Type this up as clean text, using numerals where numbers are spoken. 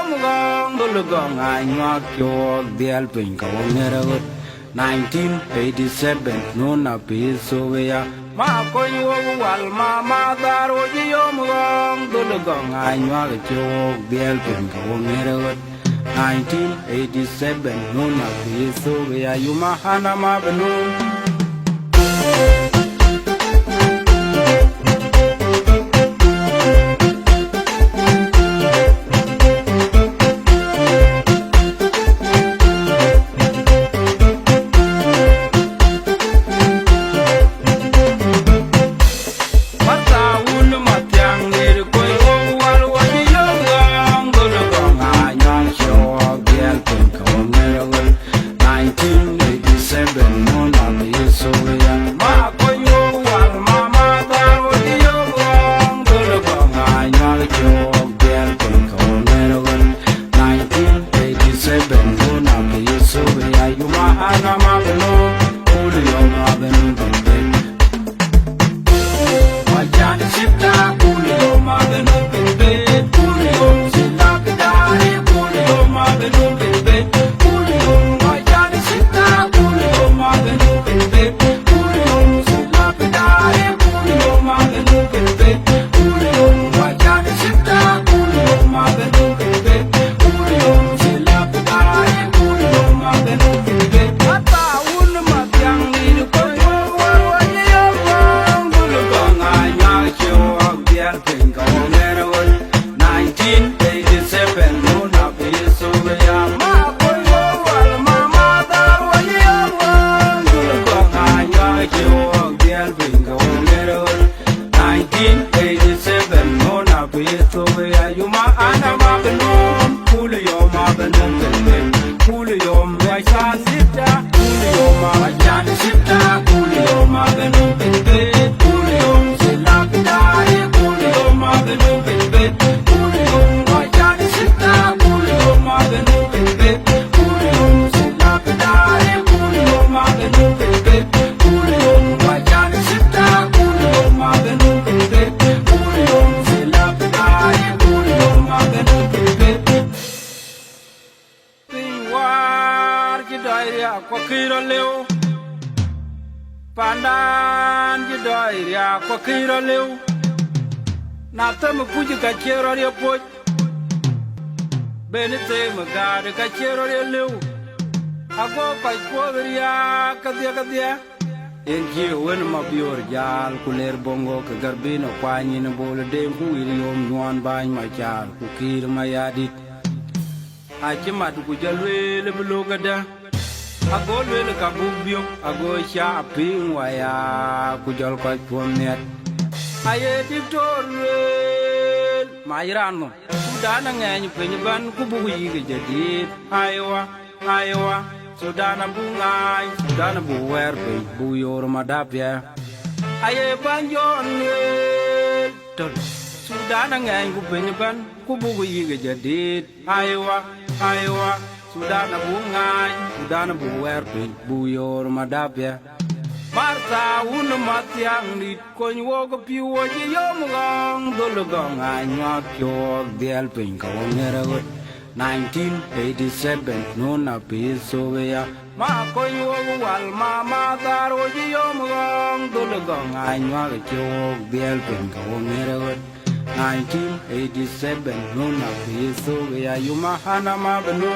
yom gong dul gong anyak yo dial pin ka wongerot 1987 nuna piso ya ma ko yo wal ma daro yom gong dul gong anyak yo dial pin ka wongerot 1987 nuna piso ya yuma hana ma benu Pandan jidoi ya kwa kiro leu na tamo puji ka chero ya poj benite magade ka chero ya leu ago pa podria kadia en ji wen ma bior jal kuler bongo ka garbino kwani na bol de hu yom nwan ban ma char ku kir ma yadit a chima du jalwe le blogada ago lele ka bubyo ago cha ping waya ku jol ko pomet aye diktor mayrano sudana ngany penban ku bugu yige jadid aywa sudana bungai sudana buwer be bu yor madapya aye banjon tol sudana ngany ku penban ku bugu yige jadid aywa sudana bungai sudana buwer be bu yor madapya Marta un matiang nit kon wogo piwo ji yom gong dul gong anyak yo dial pin ka wongerot 1987 nuna piso ya ma kon wogo wal ma daro ji yom gong dul gong anyak yo dial pin ka wongerot 1987 nuna piso ya yuma hana ma benu